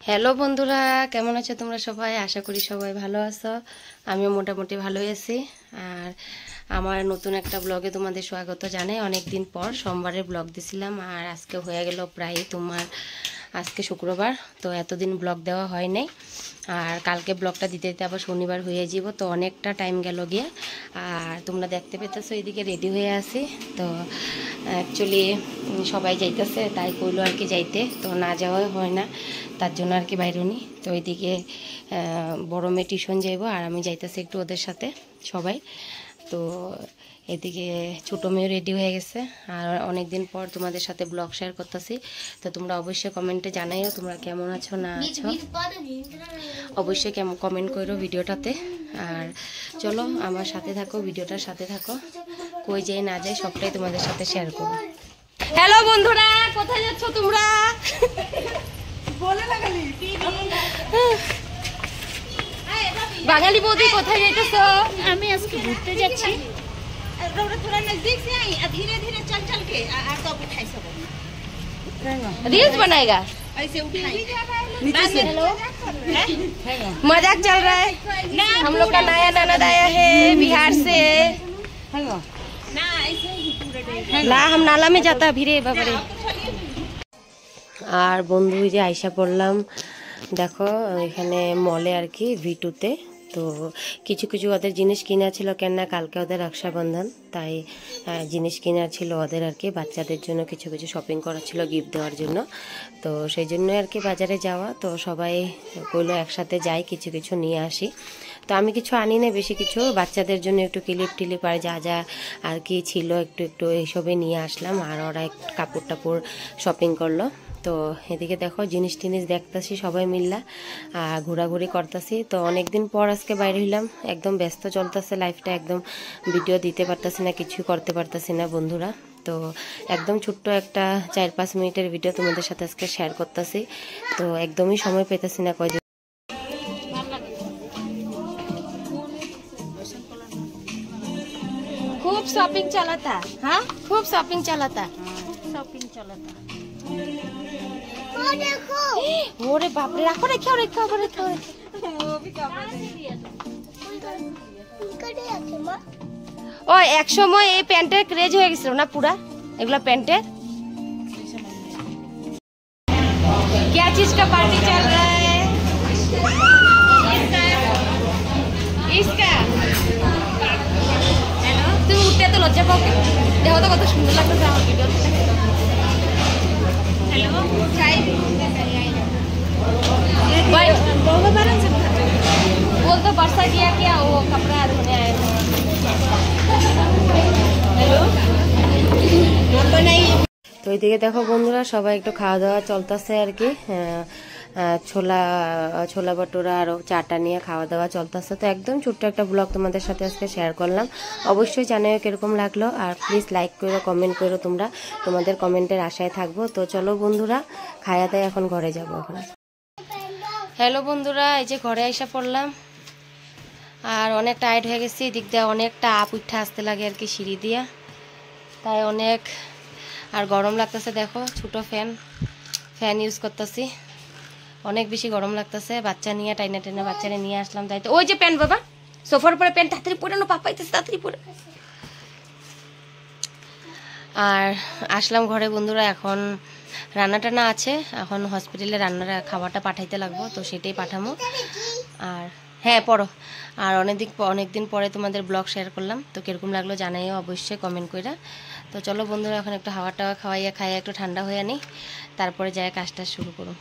Hello বন্ধুরা, কেমন আছো তোমরা সবাই? আশা করি সবাই ভালো আছো। আমিও মোটামুটি ভালোই আছি। আর আমার নতুন একটা ব্লগে তোমাদের স্বাগত জানাই। অনেক দিন পর সোমবারের ব্লগ দিছিলাম, আর আজকে হয়ে গেল প্রায় আজকে শুক্রবার, তো এতদিন ব্লগ দেওয়া হয় নাই। আর কালকে ব্লগটা দিতে দিতে আবার শনিবার হয়ে যাব, তো অনেকটা টাইম গেল গিয়ে। আর তোমরা দেখতে পেতেছো এদিকে রেডি হয়ে আছি। তো অ্যাকচুয়ালি সবাই যাইতেছে, তাই কইলো আর কি যাইতে, তো না যাওয়াই হয় না, তার জন্য আর কি বাইরে নি। তো ওইদিকে বড় মেয়ে টিউশন যাইব, আর আমি যাইতেছি একটু ওদের সাথে সবাই। তো এদিকে ছোটো মেয়েও রেডি হয়ে গেছে। আর অনেক দিন পর তোমাদের সাথে ব্লগ শেয়ার করতেছি, তো তোমরা অবশ্যই কমেন্টে জানাইও তোমরা কেমন আছো না আছো, অবশ্যই কমেন্ট করো ভিডিওটাতে। আর চলো আমার সাথে থাকো, ভিডিওটার সাথে থাকো, কই যাই না যাই সবটাই তোমাদের সাথে শেয়ার করবো। হ্যালো বন্ধুরা, কোথায় যাচ্ছ তোমরা? বাঙালি বৌদি কোথায় যাইতেছো? আমি আজকে ঘুরতে যাচ্ছি। रील्स बनाएगा, मजाक चल रहा है। हम लोग का नया ननद आया है बिहार से। ला हम नाला में जाता ভিড়ে বাবারে। আর বন্ধু যে আইসা পড়লাম, দেখো এখানে মলে আর কি V2-তে। তো কিছু কিছু ওদের জিনিস কিনা ছিল, কেননা কালকে ওদের রক্ষাবন্ধন, তাই জিনিস কিনা ছিল ওদের আর কি, বাচ্চাদের জন্য কিছু কিছু শপিং করা ছিল গিফট দেওয়ার জন্য। তো সেই জন্য আর কি বাজারে যাওয়া, তো সবাই কইলো একসাথে যাই, কিছু কিছু নিয়ে আসি। তো আমি কিছু আনি না বেশি কিছু, বাচ্চাদের জন্য একটু ক্লিপ টিলিপ আর যা যা আর কি ছিল একটু একটু এইসবই নিয়ে আসলাম। আর ওরা কাপড় টাপড় শপিং করলো। তো এদিকে দেখো জিনিস টিনিস দেখতেছি সবাই মিল্লা, ঘোরাঘুরি করতেছি। তো অনেকদিন পর আজকে বাইরে হইলাম, একদম ব্যস্ত চলতেছে লাইফটা, একদম ভিডিও দিতে পারতেছি না, কিছু করতে পারতেছি না বন্ধুরা। তো একদম ছোট্ট একটা 4-5 মিনিটের ভিডিও তোমাদের সাথে আজকে শেয়ার করতেছি। তো একদমই সময় পেতেছি না কয়দিন। खूब शॉपिंग चला था, हाँ खूब शॉपिंग चला था, शॉपिंग चला था। देखो ओरे बाप रे, रखो रखो रखो रखो। ও এক সময় এই প্যান্টের ক্রেজ হয়ে গেছিল না পুরা, এগুলা প্যান্টের। क्या चीज का पार्टी चल रहा है? इसका তুমি উঠতে তো লজ্জা পাও, দেখো তো কত সুন্দর লাগতেছে আমার ভিডিও। हेलो चाय भाई बोल तो बरसा किया क्या, वो कपड़ा धोने आए थे। हेलो তো এইদিকে দেখো বন্ধুরা সবাই একটু খাওয়া দাওয়া চলতেছে আর কি, ছোলা ভটুরা আর চাটা নিয়ে খাওয়া দাওয়া চলতেছে। তো একদম ছোট্ট একটা ব্লগ তোমাদের সাথে আজকে শেয়ার করলাম, অবশ্যই জানাও কিরকম লাগলো। আর প্লিজ লাইক করো, কমেন্ট করো, তোমাদের কমেন্টের আশায় থাকবো। তো চলো বন্ধুরা খায়া দায় এখন ঘরে যাবো এখন। হ্যালো বন্ধুরা, এই যে ঘরে এসে পড়লাম, আর অনেক টায়ার্ড হয়ে গেছি। দিক দিয়ে অনেকটা আপ উঠে আসতে লাগে আর কি সিঁড়ি দিয়া, তাই অনেক আর গরম লাগতেছে। দেখো ছোটো ফ্যান ইউজ করতেছি, অনেক বেশি গরম লাগতেছে। বাচ্চা নিয়ে টাইনা টাইনা বাচ্চারা নিয়ে আসলাম, তাই তো ওই যে প্যান্ট বাবা সোফার উপরে প্যান্ট তাড়াতাড়ি পরে নো, পাপাইতেছে তাড়াতাড়ি পরে। আর আসলাম ঘরে বন্ধুরা, এখন রান্না টান্না আছে, এখন হসপিটালে খাবারটা পাঠাইতে লাগবো, তো সেটাই পাঠাবো। আর হ্যাঁ পড়ো। আর অনেকদিন পরে তোমাদের ব্লগ শেয়ার করলাম, তো কিরকম লাগলো জানাইও অবশ্যই কমেন্ট কইরা। তো চলো বন্ধুরা এখন একটু হাওয়া টাওয়া খাইয়া একটু ঠান্ডা হয়ে আনি, তারপরে যাই কাজটা শুরু করুন।